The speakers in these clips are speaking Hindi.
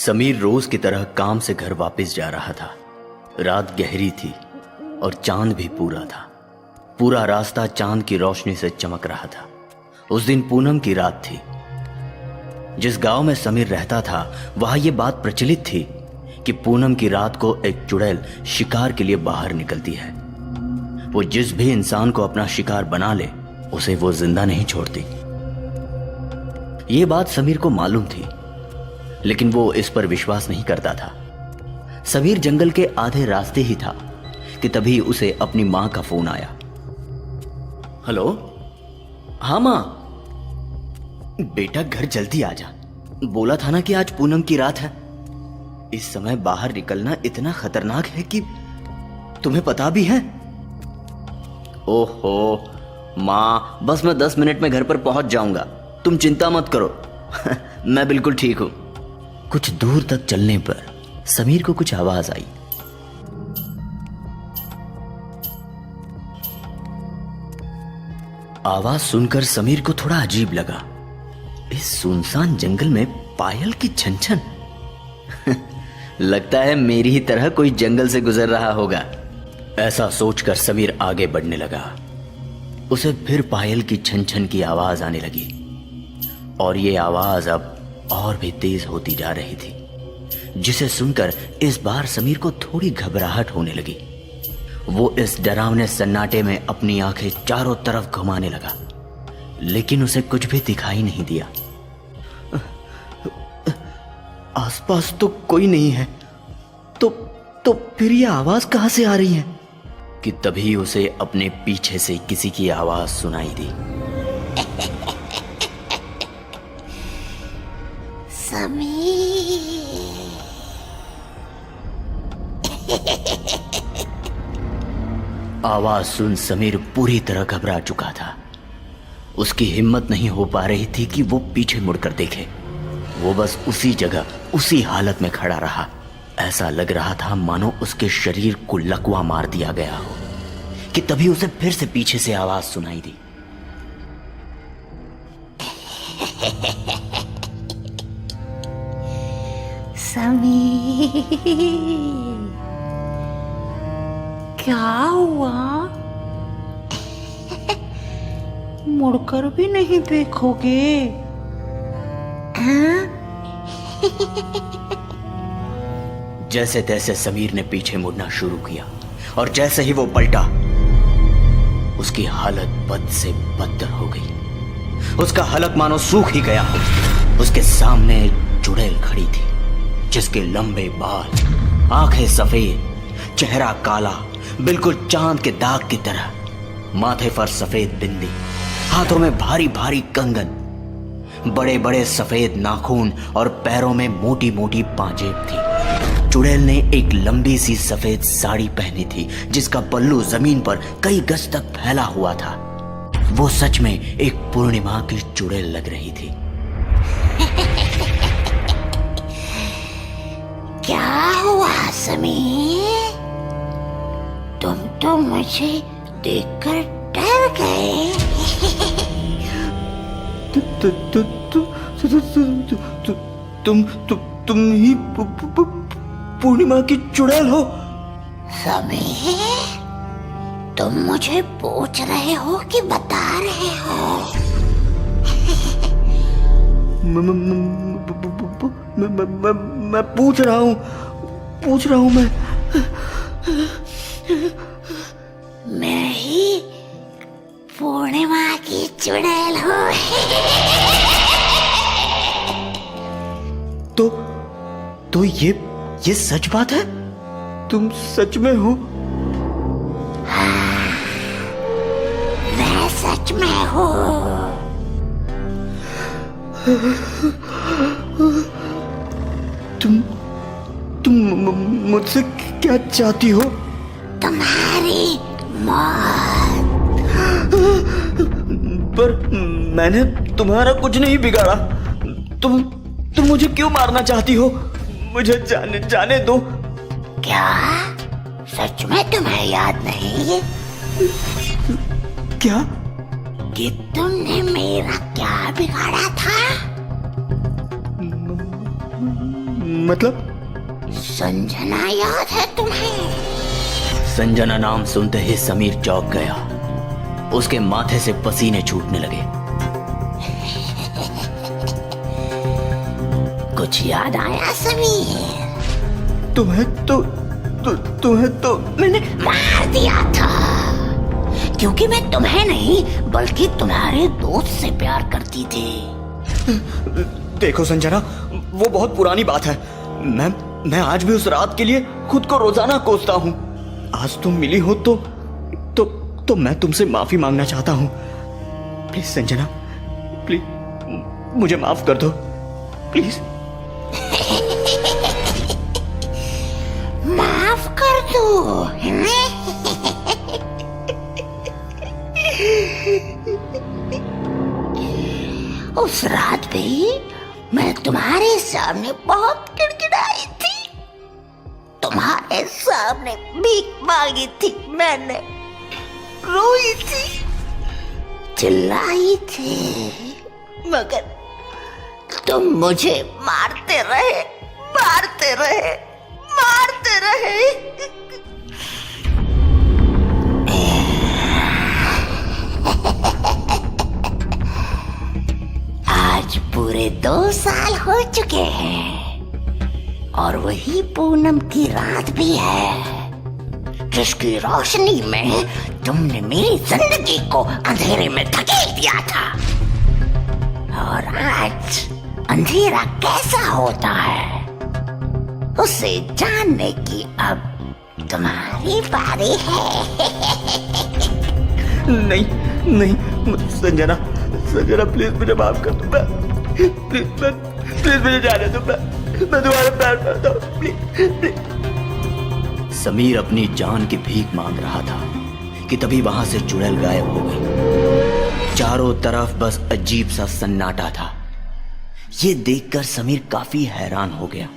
समीर रोज की तरह काम से घर वापस जा रहा था। रात गहरी थी और चांद भी पूरा था। पूरा रास्ता चांद की रोशनी से चमक रहा था। उस दिन पूनम की रात थी। जिस गांव में समीर रहता था वहां यह बात प्रचलित थी कि पूनम की रात को एक चुड़ैल शिकार के लिए बाहर निकलती है। वो जिस भी इंसान को अपना शिकार बना ले उसे वो जिंदा नहीं छोड़ती। ये बात समीर को मालूम थी, लेकिन वो इस पर विश्वास नहीं करता था। समीर जंगल के आधे रास्ते ही था कि तभी उसे अपनी मां का फोन आया। हेलो, हाँ मां, बेटा घर जल्दी आ जा। बोला था ना कि आज पूनम की रात है। इस समय बाहर निकलना इतना खतरनाक है कि तुम्हें पता भी है। ओहो मां, बस मैं 10 मिनट में घर पर पहुंच जाऊंगा, तुम चिंता मत करो। मैं बिल्कुल ठीक हूं। कुछ दूर तक चलने पर समीर को कुछ आवाज आई। आवाज सुनकर समीर को थोड़ा अजीब लगा। इस सुनसान जंगल में पायल की छन छन। लगता है मेरी ही तरह कोई जंगल से गुजर रहा होगा। ऐसा सोचकर समीर आगे बढ़ने लगा। उसे फिर पायल की छन छन की आवाज आने लगी और ये आवाज अब और भी तेज होती जा रही थी, जिसे सुनकर इस बार समीर को थोड़ी घबराहट होने लगी। वो इस डरावने सन्नाटे में अपनी आंखें चारों तरफ घुमाने लगा, लेकिन उसे कुछ भी दिखाई नहीं दिया। आसपास तो कोई नहीं है, तो फिर ये आवाज कहां से आ रही है? कि तभी उसे अपने पीछे से किसी की आवाज सुनाई दी। आवाज सुन समीर पूरी तरह घबरा चुका था। उसकी हिम्मत नहीं हो पा रही थी कि वो पीछे मुड़कर देखे। वो बस उसी जगह उसी हालत में खड़ा रहा। ऐसा लग रहा था मानो उसके शरीर को लकवा मार दिया गया हो। कि तभी उसे फिर से पीछे से आवाज सुनाई दी। समीर, क्या हुआ? मुड़कर भी नहीं देखोगे? जैसे तैसे समीर ने पीछे मुड़ना शुरू किया और जैसे ही वो पलटा, उसकी हालत बद से बदतर हो गई। उसका हलक मानो सूख ही गया हो। उसके सामने एक चुड़ैल खड़ी थी, जिसके लंबे बाल, आंखें सफेद, चेहरा काला, बिल्कुल चांद के दाग की तरह, माथे पर सफेद बिंदी, हाथों में भारी भारी कंगन, बड़े बड़े सफेद नाखून और पैरों में मोटी मोटी पांजेब थी। चुड़ैल ने एक लंबी सी सफेद साड़ी पहनी थी, जिसका पल्लू जमीन पर कई गज तक फैला हुआ था। वो सच में एक पूर्णिमा की चुड़ैल लग रही थी। क्या हुआ समीर? तुम तो मुझे देखकर डर गए। तुम ही पूर्णिमा की चुड़ैल हो? समीर, तुम मुझे पूछ रहे हो कि बता रहे हो? मैं पूछ रहा हूँ मैं। मैं ही पूर्णिमा की चुड़ैल हूँ। तो ये सच बात है? तुम सच में हो? हाँ, मैं सच में हूँ। तुम मुझसे क्या चाहती हो? तुम्हारी मौत। पर मैंने तुम्हारा कुछ नहीं बिगाड़ा। तुम मुझे क्यों मारना चाहती हो? मुझे जाने दो। क्या सच में तुम्हें याद नहीं? क्या? कि तुमने मेरा क्या बिगाड़ा था? मतलब? संजना याद है तुम्हें? संजना नाम सुनते ही समीर चौंक गया। उसके माथे से पसीने छूटने लगे। कुछ याद आया समीर? तुम्हें तो मैंने मार दिया था, क्योंकि मैं तुम्हें नहीं बल्कि तुम्हारे दोस्त से प्यार करती थी। देखो संजना, वो बहुत पुरानी बात है। मैं आज भी उस रात के लिए खुद को रोजाना कोसता हूँ। आज तुम मिली हो तो मैं तुमसे माफी मांगना चाहता हूँ। प्लीज संजना, प्लीज मुझे माफ कर दो, प्लीज। माफ कर दो? उस रात भी मैं तुम्हारे सामने बहुत किड़किड़ाई थी, तुम्हारे सामने भीख मांगी थी मैंने, रोई थी, चिल्लाई थी, मगर तुम मुझे मारते रहे, मारते रहे, मारते रहे। आज पूरे 2 साल हो चुके हैं और वही पूनम की रात भी है जिसकी रोशनी में तुमने मेरी जिंदगी को अंधेरे में धकेल दिया था। और आज अंधेरा कैसा होता है उसे जानने की अब तुम्हारी बारी है। नहीं संजना प्लीज मुझे माफ कर दो। प्लीज मुझे जाने दो। मैं तुम्हारे पैर पड़ता हूँ, प्लीज। समीर अपनी जान की भीख मांग रहा था कि तभी वहां से चुड़ैल गायब हो गई। चारों तरफ बस अजीब सा सन्नाटा था। ये देखकर समीर काफी हैरान हो गया।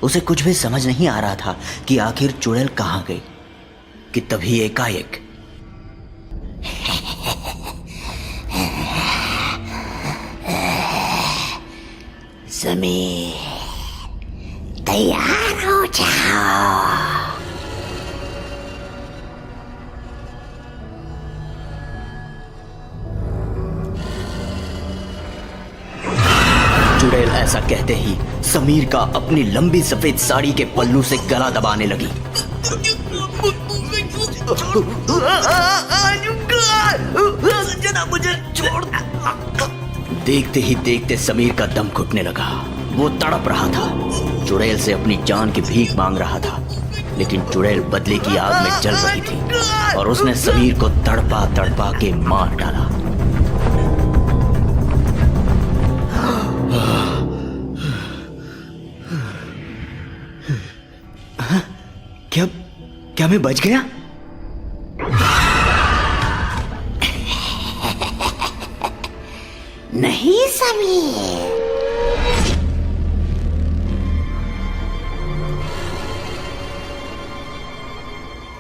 उसे कुछ भी समझ नहीं आ रहा था कि आखिर चुड़ैल कहां गई, कि तभी एकाएक समीर, तैयार हो जाओ। चुड़ैल ऐसा कहते ही समीर का अपनी लंबी सफेद साड़ी के पल्लू से गला दबाने लगी। मुझे छोड़। देखते ही देखते समीर का दम घुटने लगा। वो तड़प रहा था, चुड़ैल से अपनी जान की भीख मांग रहा था, लेकिन चुड़ैल बदले की आग में जल रही थी और उसने समीर को तड़पा तड़पा के मार डाला। क्या मैं बच गया? नहीं समीर,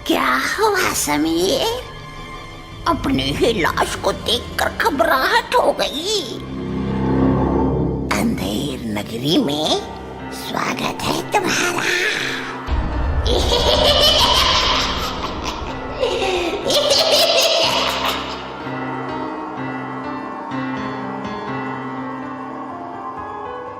क्या हुआ समीर? अपनी ही लाश को देखकर घबराहट हो गई। अंधेर नगरी में स्वागत है तुम्हारा।